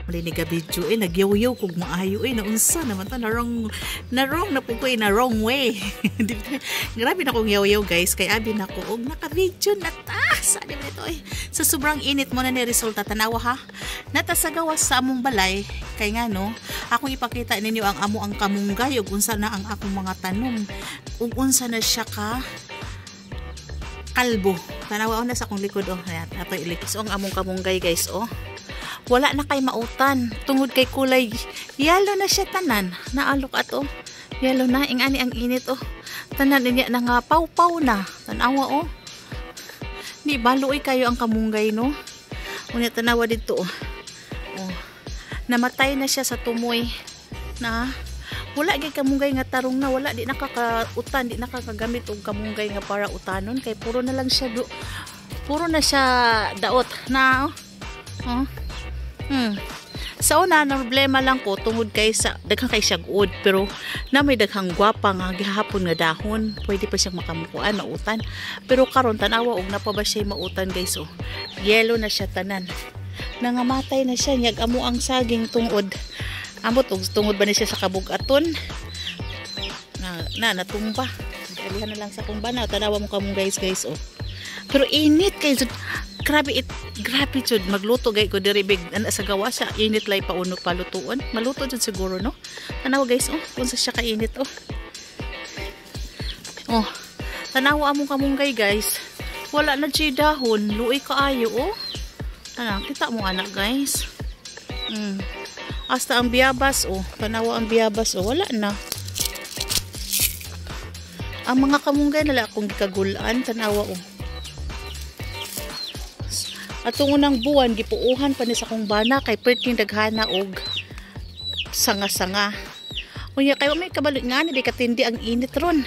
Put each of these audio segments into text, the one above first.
Malinig ka video nagyaw-yaw kog maayo naunsa naman ta narong na po ko na wrong way. Grabe na kong yaw-yaw guys kay abi na ko og naka-video na ta. Sa dito sa sobrang init mo na ni resulta tanawa ha. Nata sa gawas sa among balay kay nga no, akong ipakita ninyo ang amo ang kamunggay ug unsa na ang akong mga tanom. Ug unsa na siya ka kalbo. Tanawa na sa akong likod ayan ato ilikos ang among kamunggay guys wala na kay mautan tungod kay kulay yellow na siya tanan naalok ato yellow na ingani ang init tanan niya na nga paw-paw na tanawa ni baloy kayo ang kamunggay no unya tanawa dito namatay na siya sa tumoy na wala gay kamunggay nga tarong na wala di nakakautan di nakakagamit og kamunggay nga para utanon kay puro na lang siya puro na siya daot na sa una na problema lang ko tungod kay sa daghang kay siya guod pero na may daghang gwapa nga gihapon nga dahon pwede pa siyang makamukuan mautan pero karon tanawa og na pa ba siya mautan guys yellow na siya tanan nangamatay na siya nyag amo ang saging tungod og tungod ba ni siya sa kabugaton natumba alihan na lang sa kung bana tanawa mo kamong guys pero init kay grabe jud magluto gay ko diri big sa gawa sa init lay pauno palutuon maluto jud siguro no tanawa guys unsa siya kainit tanawa among kamunggay guys wala na siya dahon luoy kaayo kita mo anak guys hasta ang biyabas tanawa ang biyabas wala na ang mga kamunggay nala akong gikagulaan tanawa atong unang buwan gipuuhan pa ni sa kong bana kay perting daghana og sanga-sanga unya kay may kabalo nga ni katindi ang init ron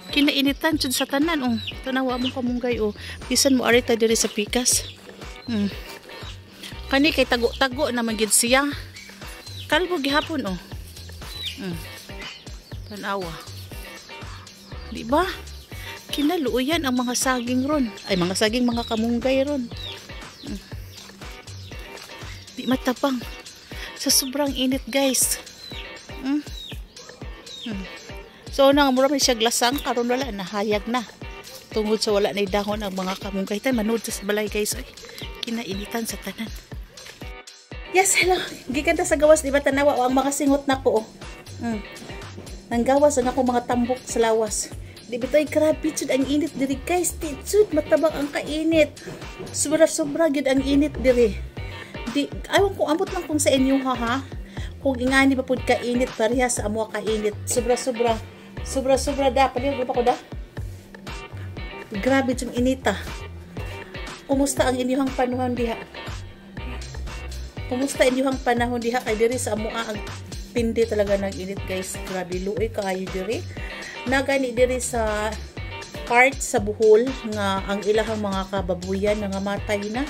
kinainitan jud sa tanan tanawa mo kamunggay bisan mo arita diri sa pikas kani kay tago-tago naman gid siya kalbo gihapon tanawa di ba kinaluoyan ang mga saging ron ay mga saging mga kamunggay ron di matapang sa sobrang init guys so nang mura man siya glasang karon wala nahayag na tungod sa wala na dahon ang mga kamunggay tay manood sa balay guys kinainitan sa tanan. Yes, hello. Gikanta sa gawas di ba tanawa ang mga singot nako nang gawas ang ako mga tambok sa lawas. Di ba tayo grabe jud ang init diri guys. Titsud matabang ang kainit. Sobra gid ang init diri. Di ayon kung ambot lang kung sa inyo ha. Kung ingani ba pud kainit pareha sa amo kainit. Sobra da paliw ba ko da. Grabe jud inita. Kumusta ang inyong panahon diha? Kumusta inyong panahon diha kay diri sa amo ang tindi talaga ng init guys. Grabe luoy kaayo diri. Nagani diri sa part sa Bohol nga ang ilahang mga kababuyan nga matay na.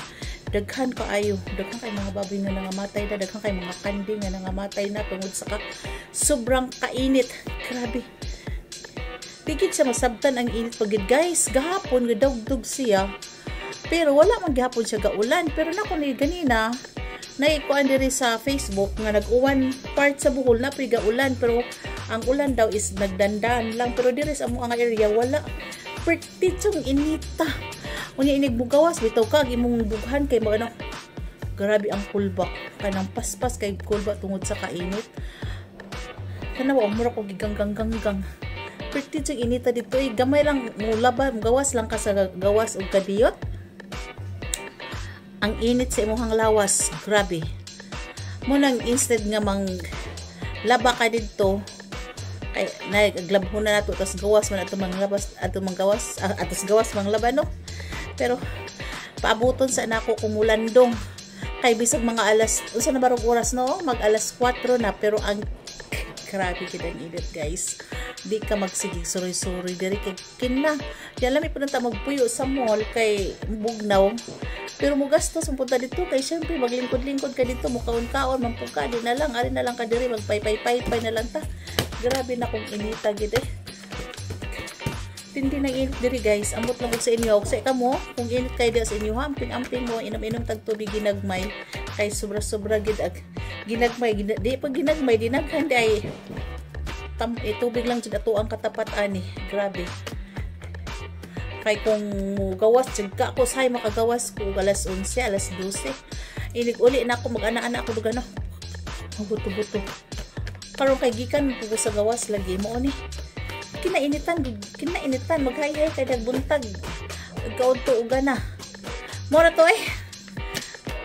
Daghan kay mga baboy nga nangamatay na, daghan kay mga kandi nga nangamatay na tungod sa sobrang kainit. Grabe. Tigid siya masabtan ang init pagid guys. Gahapon gadugdug siya. Pero wala man gihapon siya gaulan. Pero nako ni ganina naikuan diri sa Facebook nga nag-uwan part sa Bohol na gaulan pero ang ulan daw is nagdandan lang pero diri sa among area wala. Pertitsong inita. Unya inig bugawas bitaw ka imong dughan kay mga grabe ang kulba kanang paspas kay kulba tungod sa kainit. Tanawa mura ko giganggang. Pertitsong inita dito gamay lang mulaba gawas lang ka sa gawas og kadiyot. Ang init sa imong lawas, grabe. Munang instead nga mang laba ka dito kay naglabhon na nato tas gawas man ato manglabas ato manggawas atos gawas manglaba no. Pero paabuton sa nako kumulandong kay bisag mga alas unsa na barog oras no mag alas 4 na pero ang grabe gid ang init guys. Di ka magsigig suri-suri diri kay kinna. Yala mi punta magpuyo sa mall kay bugnaw. Pero mo gastos mo punta dito kay syempre maglingkod-lingkod ka dito mo kaon-kaon man pug ka di na lang ari na lang ka diri magpay-pay na lang ta. Grabe na kung inita gid Tindi nang init diri guys. Amot lang sa inyo. Og sa kamo kung init kay sa inyo amping mo inom-inom tag tubig ginagmay kay sobra-sobra gid ginagmay di pag ginagmay dinaghan di ay tubig lang jud ato ang katapat ani. Grabe. Kay kung gawas jud ka ako say makagawas ko alas 11, alas 12. Inig uli na ako mag-ana-ana ako dugano. Buto-buto. Karon kay gikan ko sa gawas lagi mo ni. Kinainitan maghayay kay nagbuntag. Kaudto uga na. Mo na to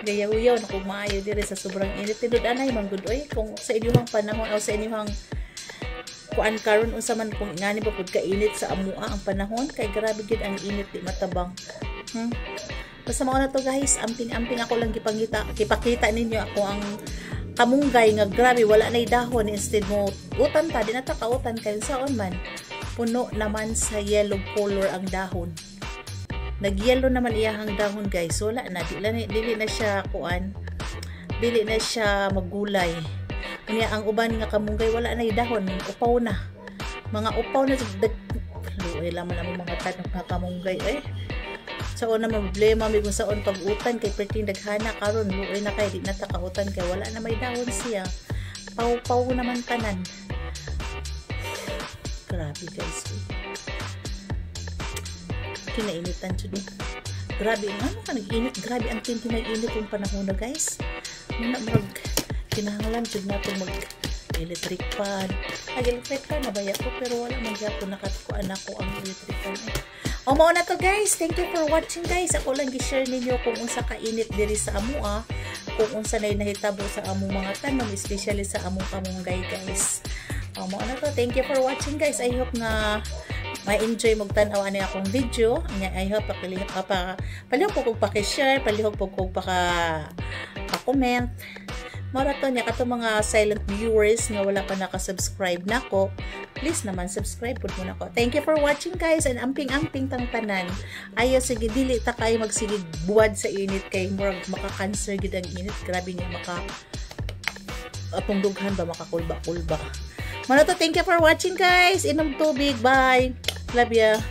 gayaw-yaw na kung maayo dire sa sobrang init. Tidud anay manggod kung sa inyong panahon o sa inyong kuan karon unsa man kung ingani ba pud kainit sa amua ang panahon kay grabe gid ang init di matabang. Basta mao na to guys, amping-amping ako lang gipakita ninyo ako ang kamunggay nga grabe wala nay dahon instead mo utan ta di na ta kautan kay saon man puno naman sa yellow color ang dahon. Nag-yellow naman iyahang dahon guys. Wala na dili na siya kuan. Dili na siya magulay. Unya ang uban nga kamunggay wala na dahon, upaw na. Mga upaw na luoy lamang ang mga tanong nga kamunggay Saon na problema mi kung saon pag-utan kay perting daghana karon luoy na kay di na ta kautan kay wala na may dahon siya. Paw-paw naman tanan. Grabe guys. Kinainitan jud. Grabe nga ka nag-init, grabe ang tinti nag-init yung panahon na guys. Muna kinahanglan jud nato mag electric fan. Electric fan nabaya ko pero wala man gyapon nakatukuan ako ang electric fan. Mao na to guys. Thank you for watching guys. Ako lang gi-share ninyo kung unsa ka init diri sa amua, kung unsa nay nahitabo sa among mga tanom, especially sa among kamunggay guys. Mao na to. Thank you for watching guys. I hope nga ma-enjoy mo tan-aw ani akong video. I hope palihog po kog paki-share, palihog po kog pa-comment. Maraton niya kato mga silent viewers nga wala pa naka-subscribe nako. Please naman subscribe pud mo nako. Thank you for watching guys and amping-amping tang tanan. Ayo sige dili ta kay magsigig buwad sa init kay murag maka-cancer gid ang init. Grabe nga atong dughan ba makakulba-kulba. Maraton, thank you for watching guys. Inom tubig. Bye. Love ya.